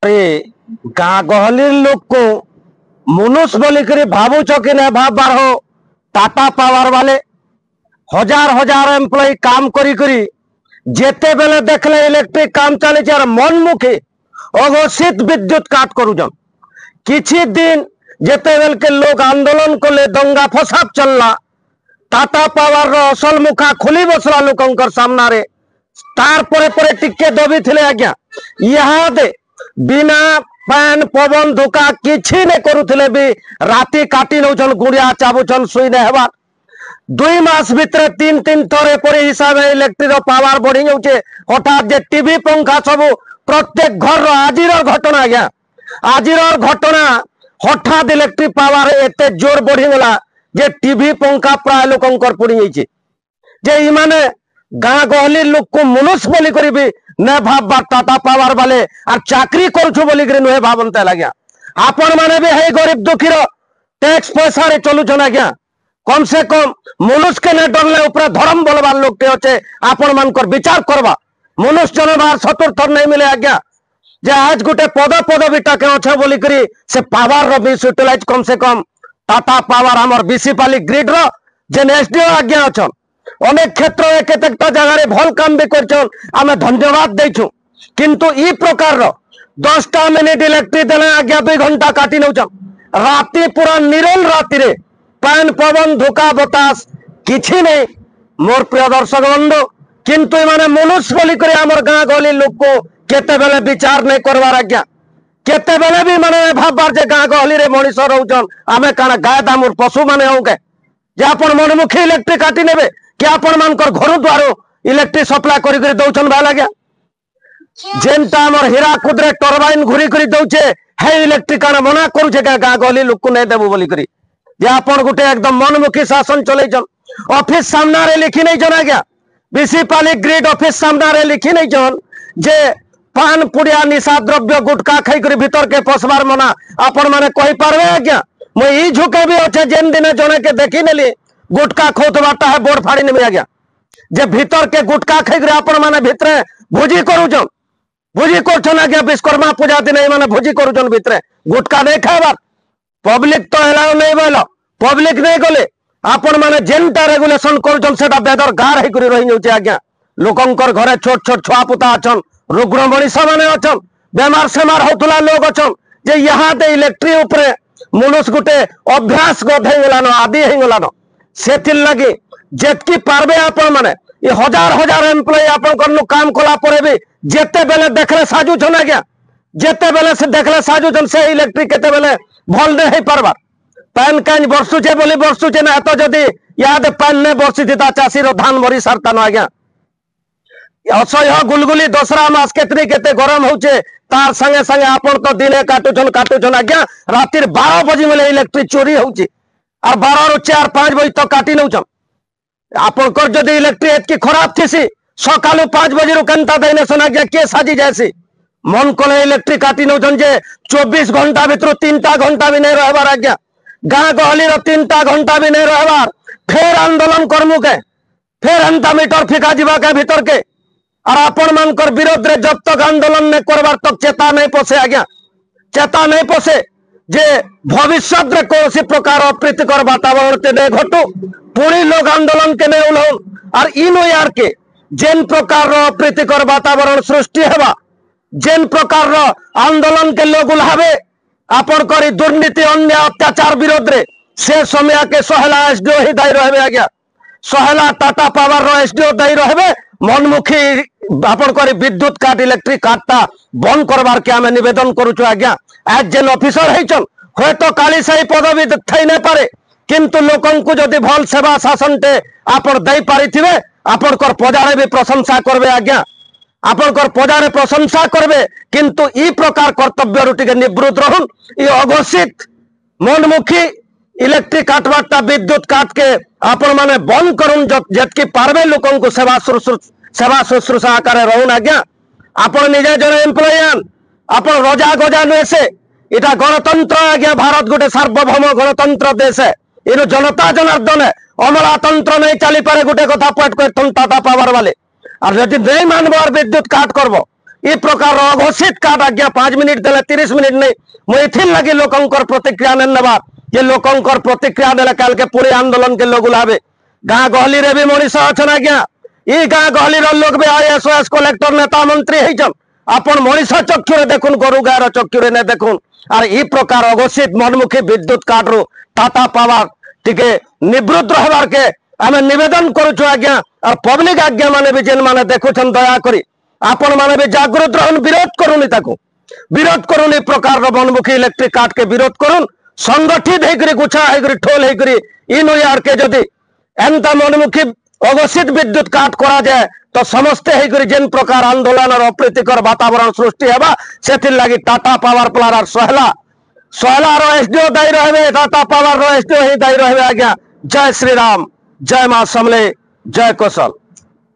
गाँ गहली लोक को मनुष्य बोलिक भावुच कि ना भाबार हो। टाटा पावर वाले हजार हजार एम्प्लॉय काम करी जेते बेले देखले इलेक्ट्रिक काम चले मनमुखी अघोषित विद्युत काट करुछन। किछि दिन जेते बेल के लोग आंदोलन कले दंगा फसाद चलला टाटा पावर रो असल मुखा खुली बसला लोकंकर सामना रे तार परे टिके दबी थिले आज्ञा यहाँ दे बिना फैन पवन धोका किछि ने करुथिले भी राती काटी नौछन गुड़िया चाबुछन सुई ने हेबा 2 मास भितर 3 थर एपरी हिसाब इलेक्ट्रिक पावर बढ़ी जाऊे। हठात जे टीवी पंखा सब प्रत्येक घर आजिर घटना आज्ञा आजिर घटना हठात इलेक्ट्रिक पावर एते जोर बढ़ी गला जे टीवी पंखा प्राय लोकंकर पड़ी जाइए जे इमाने गाँ गहली लोक को मनुष्य बोली करी न भाव टाटा पावर वाले और चाकरी करुछु बोली नुहे भावनते लग्या। आपण माने भी है गरीब दुखीर टैक्स पैसा रे चलुछन आज्ञा कम से कम मनुष्य के न डरले ऊपर धर्म बोलबार लोक अच्छे आपण मानकर विचार करबा मनुष्य जनबार सतुर थर नहीं मिले आज्ञा जे आज गोटे पदवीटा के अच्छे बोली करी से पावर रो बीस यूटिलाइज कम से कम टाटा पावर आमर बीसीपाली ग्रिड रो जेन एसडीओ आज्ञा अच्छन अनेक क्षेत्र में केतेकटा जगह भल काम भी कर धन्यवाद देछु किंतु ई प्रकार रो 10टा मिनिट इलेक्ट्रिक देले आज्ञा 2 घंटा काटी नौछन राति पूरा निरल राति रे पैन पवन धोका बतास किछि नहीं मोर प्रिय दर्शक बंधु किंतु माने मनुष्य बोली करे हमर गाँ गली लोक को केते बेले विचार नहीं करवार आज्ञा केते बेले भी माने भाबार जे गाँ गली रे मनीष रहउछन आमे काना गाय दामुर पशु माने होगे जे आपण मनमुखी इलेक्ट्रिक काटी नेबे कि आपण मानकर घर द्वार इलेक्ट्रिक सप्लाई करी दौछन भाई लगे जेनटा हमर हीराकुद रे टरबाइन घुरी करी दउछे हे इलेक्ट्रिक काना मना करूछे गाँ गली लोक को नहीं देबो बोली करी जे आपण गुटे एकदम मनमुखी शासन चलैछन। ऑफिस सामना रे लिखी नहीं जन आज्ञा बीसीपाली ग्रिड ऑफिस सामना रे लिखी नहीं जन जे पान पुड़िया निशा द्रव्य गुटखा खाई करी भीतर के पसबार मना आपण माने कहि पारबे आज्ञा मैं ई झुके भी अच्छे जेन दिन जने के देखी नेली गुटखा खोतबाटा है बोर्ड फाड़ी नेबे आज्ञा जे भीतर के गुटखा खाई करी आपण माने भितरे भोजी करूछन भोजी करछन आज्ञा विश्वकर्मा पूजा दिन माने भोजी करूछन भितरे गुटखा नहीं खाइबार पब्लिक तो एलाउ नहीं बोल पब्लिक नहीं गले आपण माने जेनटा रेगुलेशन करूछन सेटा बेदर गार हे करी रही जाउचे आज्ञा लोकंकर घरे छोट छोट छुआ पुता अछन रुग्ण मनीष माने अछन बेमार सेमार होतुला लोग अछन जे यहाँ दे इलेक्ट्रिक उपरे मनुष्य गुटे अभ्यास गधे गलान आदि हे गलान सेथिर लगी जेतकी पारबे आपण माने ये हजार हजार एम्प्लॉय आपण करनु काम कला परे भी जेते बेले देखले साजू छन आज्ञा जेते बेले से देखले साजू छन से इलेक्ट्रिक केते बेले भल ने हे परबा पैन कान बरसुचे बोली बरसुचे ना तो जदी याद पैन ने बरसी दिता चासी रो धान मरी सरता न आज्ञा असह्य गुलगुली दसरा मास केतनी केते गरम होचे तार संगे संगे आपण तो दिने काटुछन आज्ञा रातिर 12 बजे मेले इलेक्ट्रिक चोरी होची और 12 रु 4-5 बजे तो काटी नौछन आपण कर जदी इलेक्ट्रिक एतकी खराब थिसी सकालु 5 बजे रु कंता देने सन आज्ञा के साजी जायसी मन कोले इलेक्ट्रिक काटी नौछन जे 24 घंटा भितर 3टा घंटा भी नहीं रहबार आज्ञा गाँ गहली रो 3टा घंटा भी नहीं रहबार फेर आंदोलन करमु के फेर अंता मीटर फिका जीवा के भीतर के और आपण मानकर विरोध रे जब तक आंदोलन ने करबार तक चेता नहीं पसे आज्ञा चेता नहीं पसे जे भविष्य रे कोसी प्रकार अप्रीतिकर वातावरण ते नहीं घटू पुणी लोग आंदोलन के नहीं उलहन और इनो यार के जेन प्रकार अप्रीतिकर वातावरण सृष्टि हेबा जेन प्रकार आंदोलन के लोग उल्हावे आपण करी दुर्नीति अन्याय अत्याचार विरोध रे से समय के सहेला एसडीओ ही दायी रहे आज्ञा सहेला टाटा पावर रो एसडीओ दायी रहे मनमुखी आपण करी विद्युत काट इलेक्ट्रिक काटता बंद करबार के आमे निवेदन करूछु आज्ञा आज जेन ऑफिसर हेचन होय तो काली साई पदवी थई नै पारे किंतु लोकन को जदी भल सेवा शासन टे आपण दई पारिथिबे आपण कर पजारे भी प्रशंसा करबे आज्ञा आपण कर पजारे प्रशंसा करबे किंतु ई प्रकार कर्तव्य रुटिके निवृत्त रहन ई अघोषित मनमुखी इलेक्ट्रिक काटवाटा विद्युत काट के आपण माने बंद करुन जतकी पारबे लोकन को सेवा शुश्रूषा आकार रहन आज्ञा आपण निजे जन एम्प्लॉयन आपण रजा गजा नुहे से इटा गणतंत्र आज्ञा भारत गोटे सार्वभौम गणतंत्र देश है इन जनता जनार्दन है अमलातंत्र नहीं चली पारे गोटे कथा पॉइंट कर टाटा पावर वाले और जब नहीं मानब और विद्युत काट करब इ प्रकार अघोषित कार्ड आज्ञा 5 मिनिट देले 30 मिनिट नहीं मुझे लगी लोकंकर प्रतिक्रिया नेबा ये लोकंकर प्रतिक्रिया देले काल के पूरे आंदोलन के लोग उलाबे गाँ गहली रे भी मनीष अच्छा आज्ञा इ गाँ गहली लोग भी IAS कलेक्टर नेता मंत्री होइछन अपन मनीष चक्षुरे देखुन गरु गायर चक्षुरे ने देखुन और इ प्रकार अघोषित मनमुखी विद्युत कार्ड रू टाटा पावर टिके निवृत्त रहबार के आमे निवेदन करूछु आज्ञा और पब्लिक आज्ञा माने भी जेन माने देखुछन दया करी आपण माने भी जागृत रहन विरोध करूनी ताको विरोध करूनी प्रकार रो मनमुखी इलेक्ट्रिक कार्ड के विरोध करून संगठित हेकरी गुछा हेकरी ठोल हेकरी इन यार के जदी एंता मनमुखी अघोषित विद्युत काट करा जाए तो समस्ते हेकरी जेन प्रकार आंदोलन और अप्रीतिकर वातावरण सृष्टि हेबा सेथिर लागि टाटा पावर प्लांट और सोहला रो एसडीओ दायी रहबे टाटा पावर रो एसडीओ ही दायी रहबे आज्ञा। जय श्री राम, जय मां समले, जय कौशल।